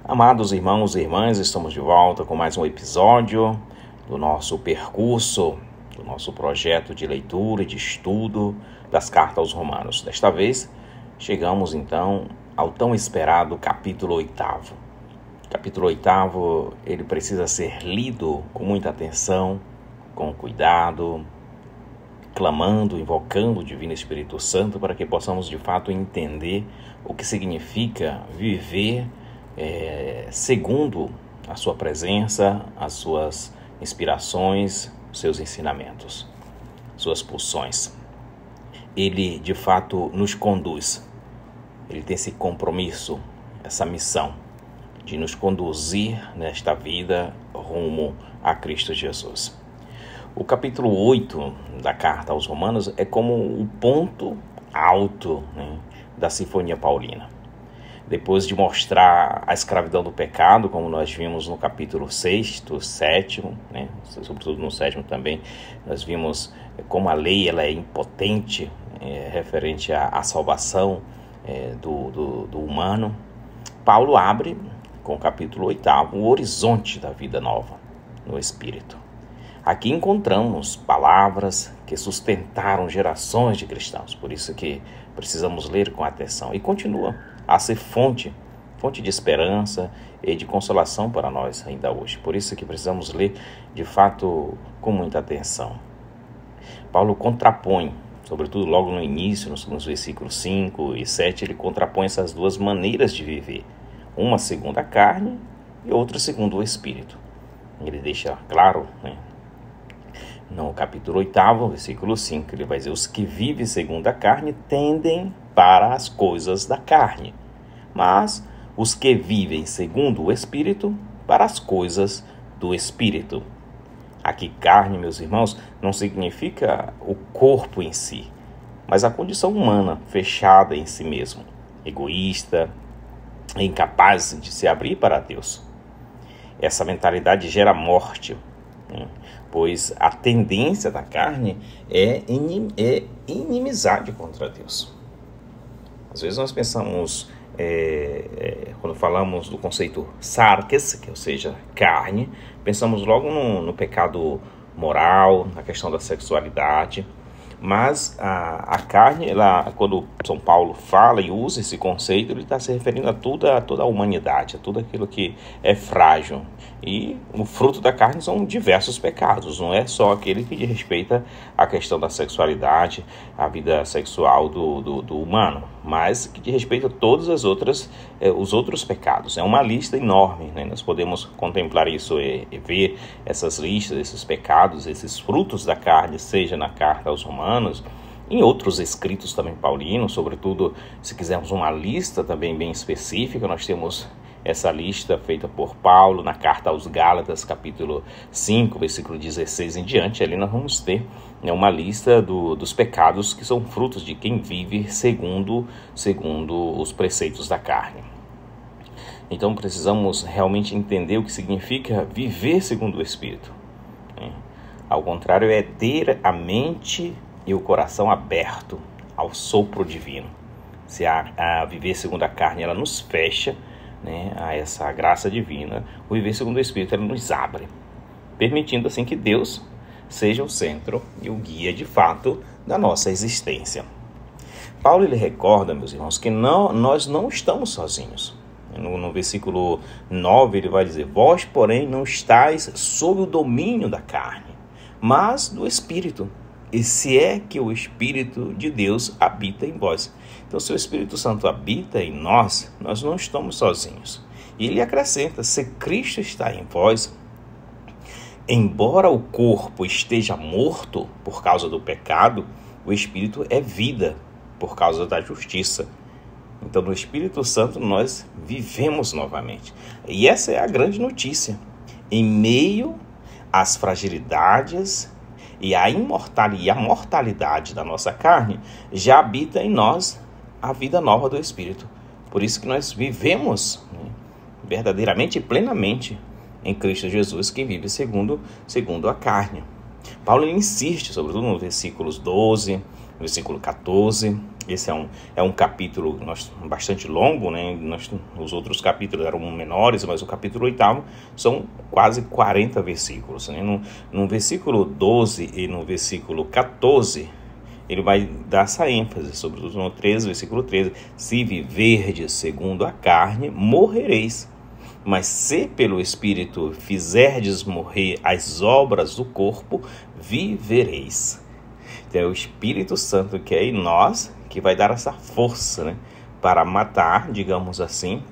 Amados irmãos e irmãs, estamos de volta com mais um episódio do nosso percurso, do nosso projeto de leitura e de estudo das cartas aos Romanos. Desta vez, chegamos então ao tão esperado capítulo 8º. Capítulo 8º, ele precisa ser lido com muita atenção, com cuidado, clamando, invocando o Divino Espírito Santo para que possamos de fato entender o que significa viver segundo a sua presença, as suas inspirações, seus ensinamentos, suas pulsões. Ele de fato nos conduz, ele tem esse compromisso, essa missão de nos conduzir nesta vida rumo a Cristo Jesus. O capítulo 8 da carta aos Romanos é como o ponto alto, da Sinfonia Paulina. Depois de mostrar a escravidão do pecado, como nós vimos no capítulo 6º, 7º, sobretudo no 7º também, nós vimos como a lei ela é impotente, referente à salvação do humano. Paulo abre, com o capítulo 8º, o horizonte da vida nova no Espírito. Aqui encontramos palavras que sustentaram gerações de cristãos, por isso que precisamos ler com atenção. E continua a ser fonte de esperança e de consolação para nós ainda hoje. Por isso que precisamos ler, de fato, com muita atenção. Paulo contrapõe, sobretudo logo no início, nos versículos 5 e 7, ele contrapõe essas duas maneiras de viver. Uma segundo a carne e outra segundo o Espírito. Ele deixa claro, no capítulo 8º, versículo 5, ele vai dizer: os que vivem segundo a carne tendem para as coisas da carne, mas os que vivem segundo o Espírito, para as coisas do Espírito. Aqui carne, meus irmãos, não significa o corpo em si, mas a condição humana fechada em si mesmo, egoísta, incapaz de se abrir para Deus. Essa mentalidade gera morte, pois a tendência da carne é inimizade contra Deus. Às vezes nós pensamos, quando falamos do conceito sarkes, que ou seja, carne, pensamos logo no pecado moral, na questão da sexualidade. Mas a carne, quando São Paulo fala e usa esse conceito, ele está se referindo a toda a humanidade, a tudo aquilo que é frágil. E o fruto da carne são diversos pecados, não é só aquele que diz respeito à questão da sexualidade, a vida sexual do humano, mas que diz respeito a todas as outras, os outros pecados. É uma lista enorme, Nós podemos contemplar isso e ver essas listas, esses pecados, esses frutos da carne, seja na carta aos Romanos, em outros escritos também paulinos, sobretudo se quisermos uma lista também bem específica, nós temos essa lista feita por Paulo na carta aos Gálatas, capítulo 5, versículo 16 em diante. Ali nós vamos ter uma lista dos pecados que são frutos de quem vive segundo os preceitos da carne. Então precisamos realmente entender o que significa viver segundo o Espírito. Ao contrário, é ter a mente e o coração aberto ao sopro divino. Se a viver segundo a carne ela nos fecha, a essa graça divina, o viver segundo o Espírito ele nos abre, permitindo assim que Deus seja o centro e o guia de fato da nossa existência. Paulo ele recorda, meus irmãos, que nós não estamos sozinhos. No versículo 9 ele vai dizer: vós, porém, não estáis sob o domínio da carne, mas do Espírito, e se é que o Espírito de Deus habita em vós. Então, se o Espírito Santo habita em nós não estamos sozinhos. E ele acrescenta: se Cristo está em vós, embora o corpo esteja morto por causa do pecado, o Espírito é vida por causa da justiça. Então, no Espírito Santo nós vivemos novamente. E essa é a grande notícia. Em meio às fragilidades e à mortalidade da nossa carne, já habita em nós a vida nova do Espírito. Por isso que nós vivemos verdadeiramente e plenamente em Cristo Jesus, que vive segundo a carne. Paulo insiste, sobretudo nos versículos 12 no versículo 14. Esse é um capítulo bastante longo, né? Os outros capítulos eram menores, mas o capítulo 8 são quase 40 versículos, né? No versículo 12 e no versículo 14, ele vai dar essa ênfase, sobretudo no 13, versículo 13. Se viverdes segundo a carne, morrereis. Mas se pelo Espírito fizerdes morrer as obras do corpo, vivereis. Então é o Espírito Santo que é em nós que vai dar essa força, né, para matar, digamos assim,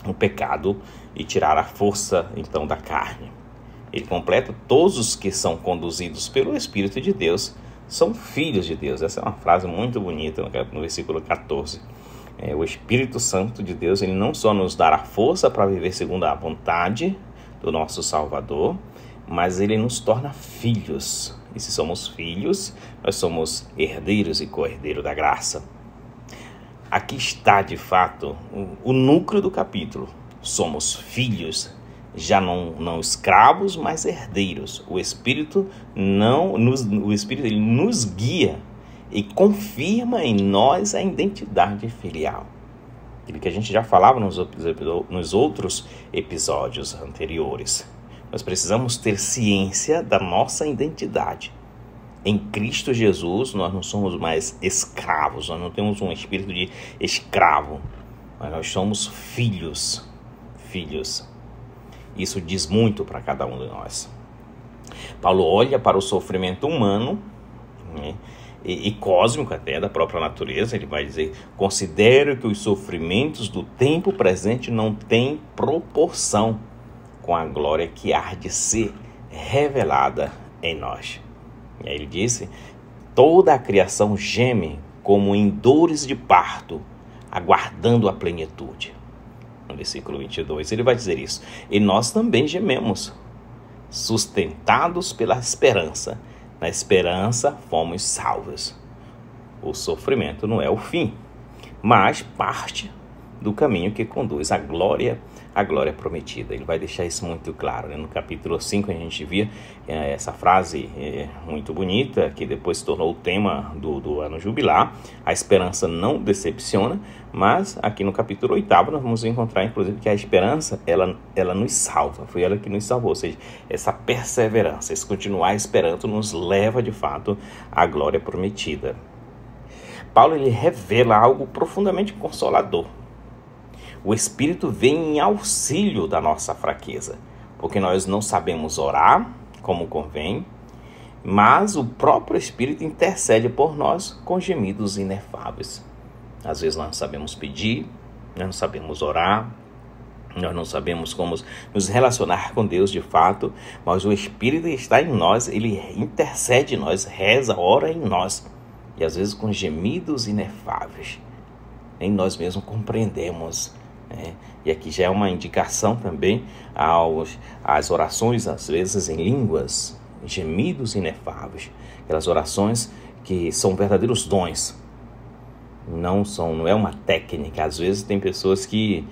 o pecado e tirar a força, então, da carne. Ele completa: todos os que são conduzidos pelo Espírito de Deus são filhos de Deus. Essa é uma frase muito bonita no versículo 14. O Espírito Santo de Deus, ele não só nos dará força para viver segundo a vontade do nosso Salvador, mas ele nos torna filhos. E se somos filhos, nós somos herdeiros e co-herdeiros da graça. Aqui está, de fato, o núcleo do capítulo. Somos filhos, já não escravos, mas herdeiros. O Espírito ele nos guia e confirma em nós a identidade filial. Aquilo que a gente já falava nos outros episódios anteriores. Nós precisamos ter ciência da nossa identidade. Em Cristo Jesus, nós não somos mais escravos, nós não temos um espírito de escravo, mas nós somos filhos. Isso diz muito para cada um de nós. Paulo olha para o sofrimento humano, né, e cósmico até, da própria natureza. Ele vai dizer: considero que os sofrimentos do tempo presente não têm proporção com a glória que há de ser revelada em nós. E aí ele disse: toda a criação geme como em dores de parto, aguardando a plenitude. No versículo 22 ele vai dizer isso: e nós também gememos, sustentados pela esperança. Na esperança fomos salvos. O sofrimento não é o fim, mas parte do caminho que conduz à glória prometida. Ele vai deixar isso muito claro, né? No capítulo 5 a gente via essa frase muito bonita, que depois se tornou o tema do ano jubilar: a esperança não decepciona. Mas aqui no capítulo 8 nós vamos encontrar, inclusive, que a esperança ela nos salva. Foi ela que nos salvou. Ou seja, essa perseverança, esse continuar esperando, nos leva de fato à glória prometida. Paulo, ele revela algo profundamente consolador. O Espírito vem em auxílio da nossa fraqueza, porque nós não sabemos orar como convém, mas o próprio Espírito intercede por nós com gemidos inefáveis. Às vezes nós não sabemos pedir, nós não sabemos orar, nós não sabemos como nos relacionar com Deus de fato, mas o Espírito está em nós, ele intercede em nós, reza, ora em nós, e às vezes com gemidos inefáveis. Nem nós mesmos compreendemos. E aqui já é uma indicação também às orações, às vezes em línguas, gemidos inefáveis, aquelas orações que são verdadeiros dons, não é uma técnica. Às vezes tem pessoas que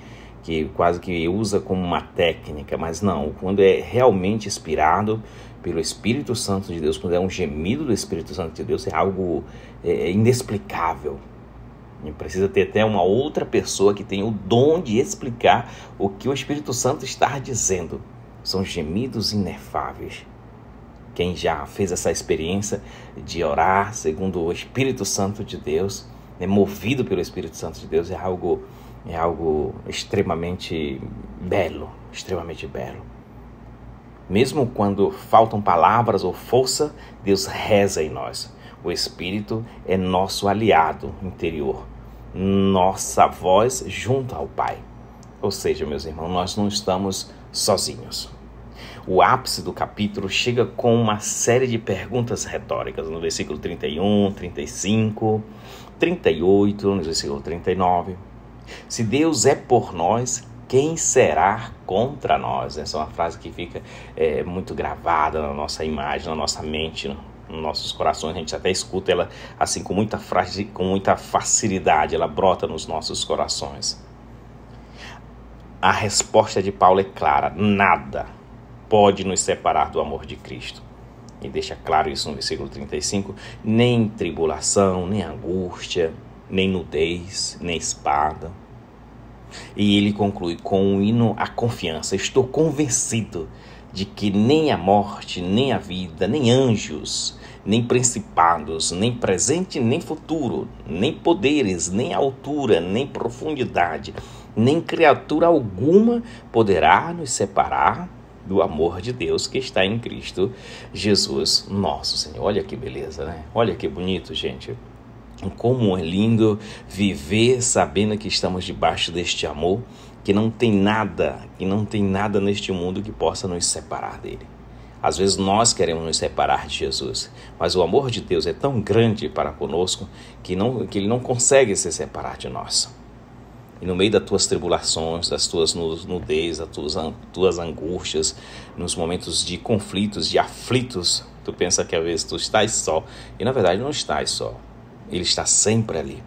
quase que usa como uma técnica, mas não, quando é realmente inspirado pelo Espírito Santo de Deus, quando é um gemido do Espírito Santo de Deus, é algo inexplicável. E precisa ter até uma outra pessoa que tem o dom de explicar o que o Espírito Santo está dizendo. São gemidos inefáveis. Quem já fez essa experiência de orar segundo o Espírito Santo de Deus, movido pelo Espírito Santo de Deus, é algo extremamente belo, extremamente belo. Mesmo quando faltam palavras ou força, Deus reza em nós. O Espírito é nosso aliado interior, nossa voz junto ao Pai. Ou seja, meus irmãos, nós não estamos sozinhos. O ápice do capítulo chega com uma série de perguntas retóricas, no versículo 31, 35, 38, no versículo 39. Se Deus é por nós, quem será contra nós? Essa é uma frase que fica muito gravada na nossa imagem, na nossa mente, nos nossos corações. A gente até escuta ela assim com muita facilidade, ela brota nos nossos corações. A resposta de Paulo é clara: nada pode nos separar do amor de Cristo. e deixa claro isso no versículo 35, nem tribulação, nem angústia, nem nudez, nem espada. E ele conclui com um hino à confiança: estou convencido de que nem a morte, nem a vida, nem anjos, nem principados, nem presente, nem futuro, nem poderes, nem altura, nem profundidade, nem criatura alguma poderá nos separar do amor de Deus que está em Cristo Jesus, nosso Senhor. Olha que beleza, né? Olha que bonito, gente. Como é lindo viver sabendo que estamos debaixo deste amor, que não tem nada neste mundo que possa nos separar dele. Às vezes nós queremos nos separar de Jesus, mas o amor de Deus é tão grande para conosco que ele não consegue se separar de nós. E no meio das tuas tribulações, das tuas nudez, das tuas angústias, nos momentos de conflitos, de aflitos, tu pensa que às vezes tu estás só, e na verdade não estás só. Ele está sempre ali,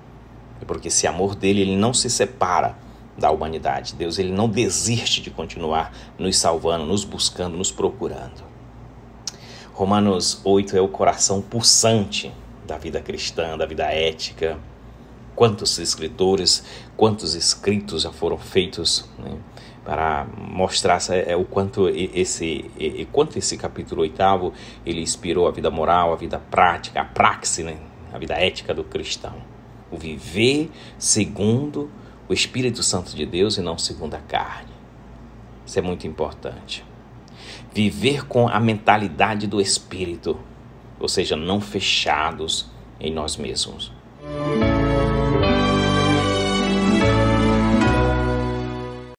porque esse amor dele, ele não se separa da humanidade. Deus, ele não desiste de continuar nos salvando, nos buscando, nos procurando. Romanos 8 é o coração pulsante da vida cristã, da vida ética. Quantos escritores, quantos escritos já foram feitos, né, para mostrar o quanto esse capítulo 8 ele inspirou a vida moral, a vida prática, a praxe, né, a vida ética do cristão. O viver segundo o Espírito Santo de Deus e não segundo a carne. Isso é muito importante. Viver com a mentalidade do Espírito, ou seja, não fechados em nós mesmos.